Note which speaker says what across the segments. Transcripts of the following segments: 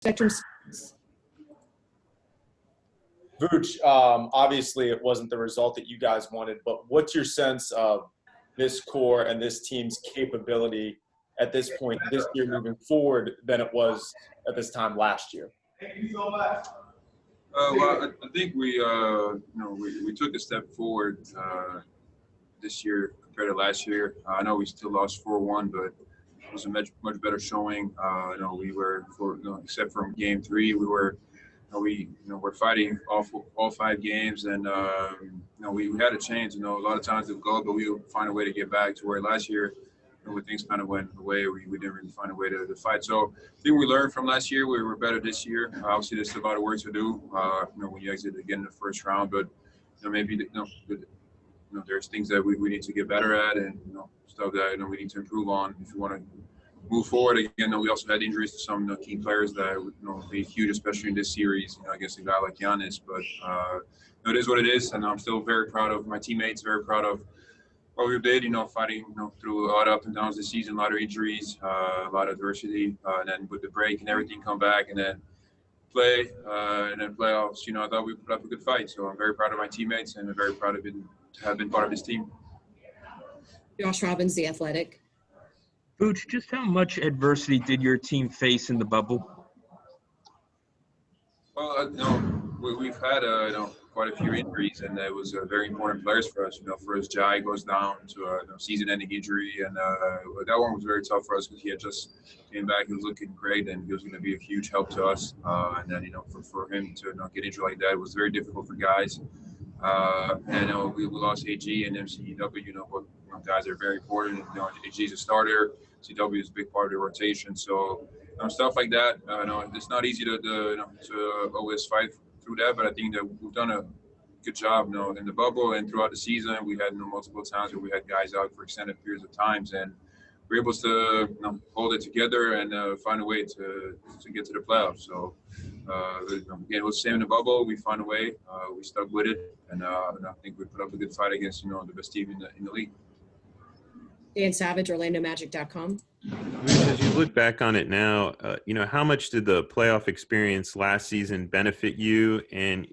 Speaker 1: Spectrum Sports.
Speaker 2: Vooch, obviously it wasn't the result that you guys wanted, but what's your sense of this core and this team's capability at this point this year moving forward than it was at this time last year?
Speaker 3: Thank you so much. Well, I think we took a step forward this year compared to last year. I know we still lost 4-1, but it was a much better showing. We were except from game 3, we're fighting all 5 games, and we had a chance. A lot of times it would go, but we would find a way to get back to where last year, when things kind of went away, we didn't really find a way to fight. So I think we learned from last year. We were better this year. Obviously, there's still a lot of work to do. When you exit again in the first round, but maybe there's things that we need to get better at, and stuff that we need to improve on if you want to move forward. Again, we also had injuries to some key players that would be huge, especially in this series against a guy like Giannis. But it is what it is, and I'm still very proud of my teammates. Very proud of what we did. Fighting through a lot of ups and downs this season, a lot of injuries, a lot of adversity, and then with the break and everything, come back and then play, and then playoffs. I thought we put up a good fight. So I'm very proud of my teammates, and I'm very proud of to have been part of this team.
Speaker 1: Josh Robbins, The Athletic.
Speaker 4: Vooch, just how much adversity did your team face in the bubble?
Speaker 3: Well, we've had quite a few injuries, and it was very important players for us. First Jai goes down to a season-ending injury, and that one was very tough for us because he had just came back. He was looking great, and he was going to be a huge help to us. And then for him to not get injured like that, it was very difficult for guys. And we lost AG and MCW. But guys are very important. AG is a starter. CW is a big part of the rotation. So stuff like that. It's not easy to always fight through that, but I think that we've done a good job. In the bubble and throughout the season, we had multiple times where we had guys out for extended periods of times, and we were able to hold it together and find a way to get to the playoffs. So again, it was the same in the bubble. We found a way. We stuck with it, and I think we put up a good fight against the best team in the league.
Speaker 1: Dan Savage, OrlandoMagic.com.
Speaker 5: As you look back on it now, how much did the playoff experience last season benefit you? And,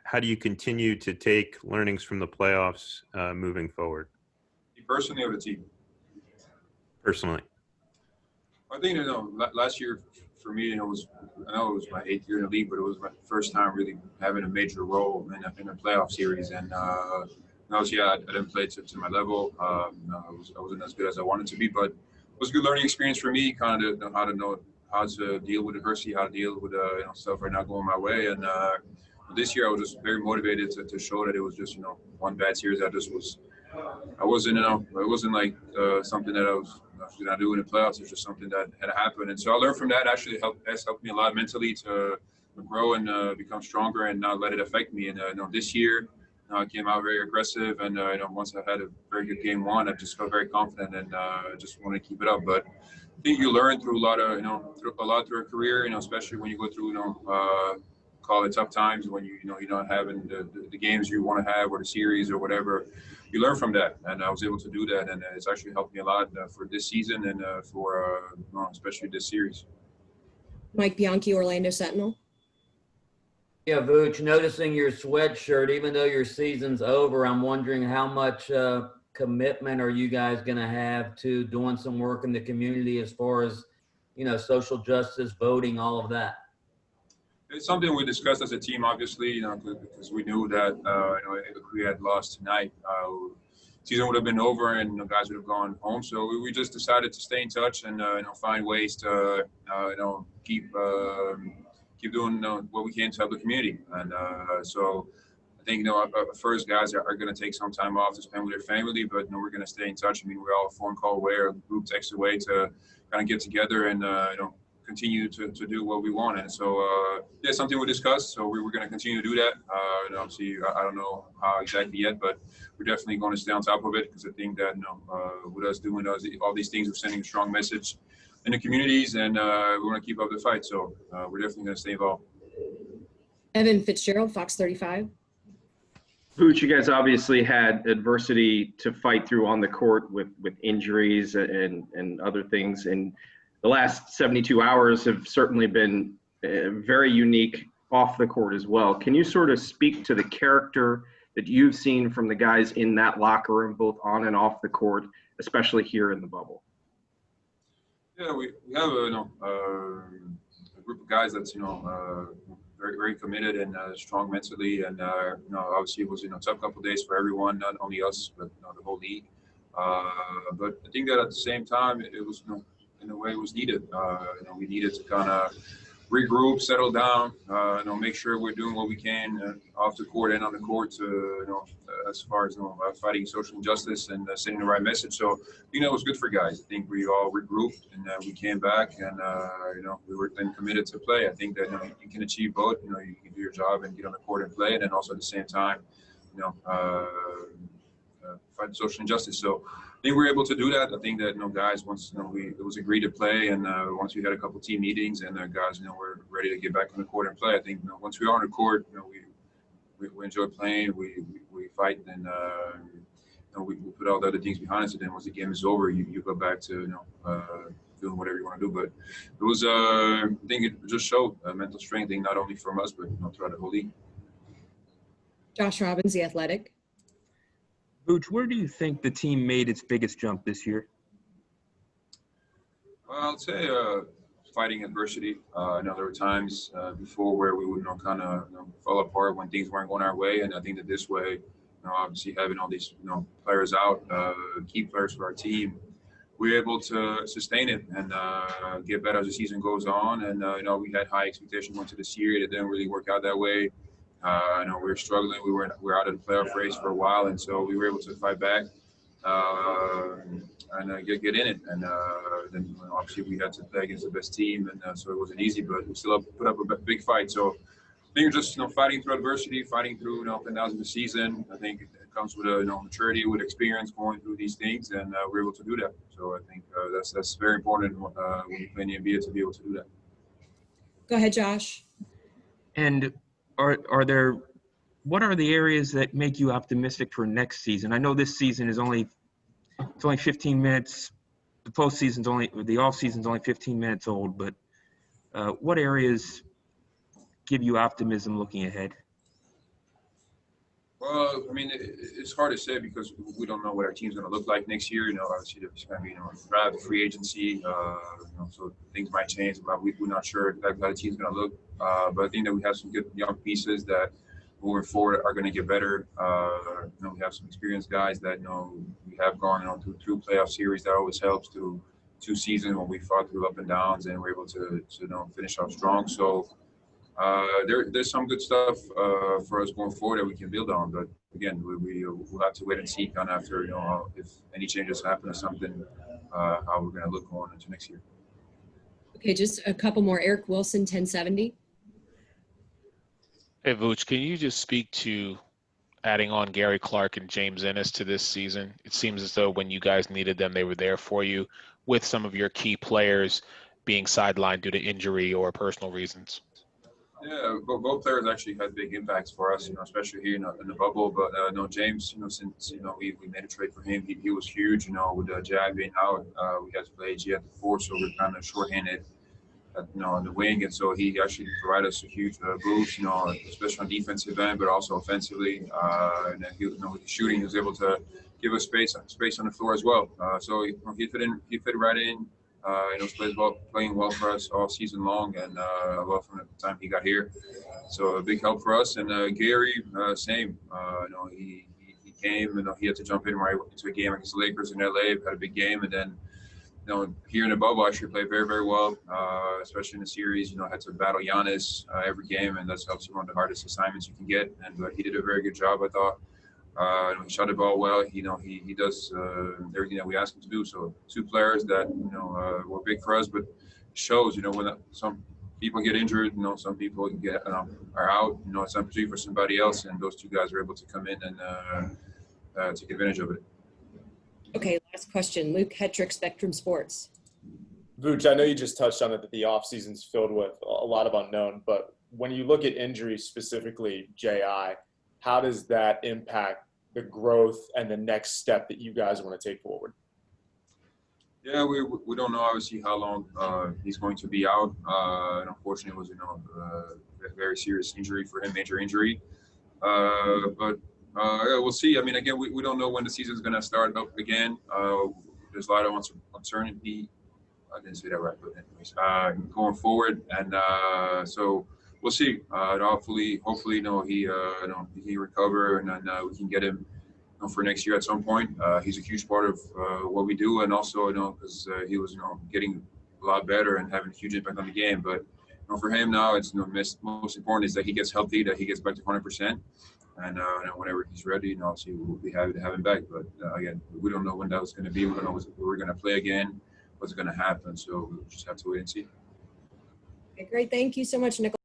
Speaker 5: how do you continue to take learnings from the playoffs moving forward?
Speaker 3: Personally or the team?
Speaker 5: Personally.
Speaker 3: I think, last year for me, I know it was my 8th year in the league, but it was my first time really having a major role in a playoff series. And obviously, I didn't play to my level. I wasn't as good as I wanted to be, but it was a good learning experience for me, kind of how to deal with adversity, how to deal with stuff right now going my way. And this year, I was just very motivated to show that it was just one bad series. I wasn't it wasn't like something that I was going to do in the playoffs. It's just something that had happened. And so I learned from that. Actually, has helped me a lot mentally to grow and become stronger and not let it affect me. And this year, I came out very aggressive, and once I had a very good game 1, I just felt very confident, and just want to keep it up. But I think you learn through a lot through a career, especially when you go through call it tough times when you're not having the games you want to have or the series or whatever. You learn from that, and I was able to do that, and it's actually helped me a lot for this season and for especially this series.
Speaker 1: Mike Bianchi, Orlando Sentinel.
Speaker 6: Yeah, Vooch, noticing your sweatshirt, even though your season's over, I'm wondering how much commitment are you guys going to have to doing some work in the community as far as, social justice, voting, all of that?
Speaker 3: It's something we discussed as a team, obviously, because we knew that, if we had lost tonight, season would have been over and guys would have gone home. So we just decided to stay in touch and, find ways to, keep doing what we can to help the community. And so I think, first guys are going to take some time off to spend with their family, but we're going to stay in touch. We're all a phone call away or a group text away to kind of get together and, continue to do what we want. And so, something we discussed. So we're going to continue to do that. And obviously, I don't know how exactly yet, but we're definitely going to stay on top of it because I think that, with us doing all these things, we're sending a strong message in the communities, and we want to keep up the fight. So we're definitely going to stay involved.
Speaker 1: Evan Fitzgerald, Fox 35.
Speaker 7: Vooch, you guys obviously had adversity to fight through on the court with injuries and other things. And the last 72 hours have certainly been very unique off the court as well. Can you sort of speak to the character that you've seen from the guys in that locker room, both on and off the court, especially here in the bubble?
Speaker 3: Yeah, we have a group of guys that's very very committed and strong mentally, and obviously it was tough couple of days for everyone, not only us but the whole league. But I think that at the same time it was in a way it was needed. We needed to kind of regroup, settle down, make sure we're doing what we can off the court and on the court to, as far as fighting social injustice and sending the right message. So, it was good for guys. I think we all regrouped and we came back and, we were then committed to play. I think that you can achieve both. You can do your job and get on the court and play, and then also at the same time, fight social injustice. So I think we were able to do that. I think that guys, once it was agreed to play, and once we had a couple team meetings, and guys were ready to get back on the court and play. I think once we are on the court, we enjoy playing, we fight, and we put all the other things behind us. And then once the game is over, you go back to doing whatever you want to do. But it was I think it just showed mental strength, not only from us but throughout the whole league.
Speaker 1: Josh Robbins, The Athletic.
Speaker 4: Vooch, where do you think the team made its biggest jump this year?
Speaker 3: Well, I'd say fighting adversity. There were times before where we would kind of fall apart when things weren't going our way, and I think that this way, obviously having all these players out, key players for our team, we're able to sustain it and get better as the season goes on. And we had high expectations going to this year. It didn't really work out that way. We were struggling. We were out of the playoff race for a while, and so we were able to fight back and get in it. And then obviously we had to play against the best team, and so it wasn't easy, but we still put up a big fight. So I think just fighting through adversity, fighting through up and downs of the season. I think it comes with maturity, with experience going through these things, and we're able to do that. So I think that's very important when you play in the NBA to be able to do that.
Speaker 1: Go ahead, Josh.
Speaker 4: And what are the areas that make you optimistic for next season? I know this season is only 15 minutes. The off season's only 15 minutes old, but what areas give you optimism looking ahead?
Speaker 3: Well, I mean, it's hard to say because we don't know what our team's going to look like next year. Obviously there's going to be draft, free agency, so things might change. But we're not sure exactly how the team's going to look. But I think that we have some good young pieces that moving forward are going to get better. We have some experienced guys that we have gone through 2 playoff series. That always helps. Through 2 seasons when we fought through up and downs, and we're able to finish off strong. So there's some good stuff for us going forward that we can build on. But again, we'll have to wait and see kind of after if any changes happen or something, how we're going to look going into next year.
Speaker 1: Okay, just a couple more. Eric Wilson, 1070.
Speaker 8: Hey, Vooch, can you just speak to adding on Gary Clark and James Ennis to this season? It seems as though when you guys needed them, they were there for you, with some of your key players being sidelined due to injury or personal reasons.
Speaker 3: Yeah, both players actually had big impacts for us, especially here in the bubble. But James, since we made a trade for him, he was huge. With Jag being out, we had to play AG at the 4, so we're kind of shorthanded on the wing, and so he actually provided us a huge boost, especially on defensive end, but also offensively. And then with the shooting, he was able to give us space on the floor as well. So he fit right in. Playing well for us all season long, and well from the time he got here. So a big help for us. And Gary, same. He came and he had to jump in right into a game against the Lakers in LA. Had a big game, and then here in the bubble, actually played very, very well, especially in the series. Had to battle Giannis every game, and that's helps one of the hardest assignments you can get. And he did a very good job, I thought. He shot the ball well. He does everything that we ask him to do. So 2 players that were big for us, but shows when some people get injured, some people are out. It's an opportunity for somebody else, and those 2 guys are able to come in and take advantage of it.
Speaker 1: Okay, last question. Luke Hetrick, Spectrum Sports.
Speaker 2: Vooch, I know you just touched on it, that the offseason's filled with a lot of unknown, but when you look at injuries, specifically JI, how does that impact the growth and the next step that you guys want to take forward?
Speaker 3: Yeah, we don't know obviously how long he's going to be out. And unfortunately, it was a very serious injury for him, major injury. But yeah, we'll see. I mean, again, we don't know when the season's going to start up again. There's a lot of uncertainty. I didn't say that right, but anyways, going forward, and so we'll see. Hopefully, he recover, and then we can get him for next year at some point. He's a huge part of what we do, and also because he was getting a lot better and having a huge impact on the game. But for him now, it's most important is that he gets healthy, that he gets back to 100%, and whenever he's ready, obviously we'll be happy to have him back. But again, we don't know when that was going to be. We don't know when we're going to play again, what's going to happen. So we'll just have to wait and see.
Speaker 1: Okay, great. Thank you so much, Nikola.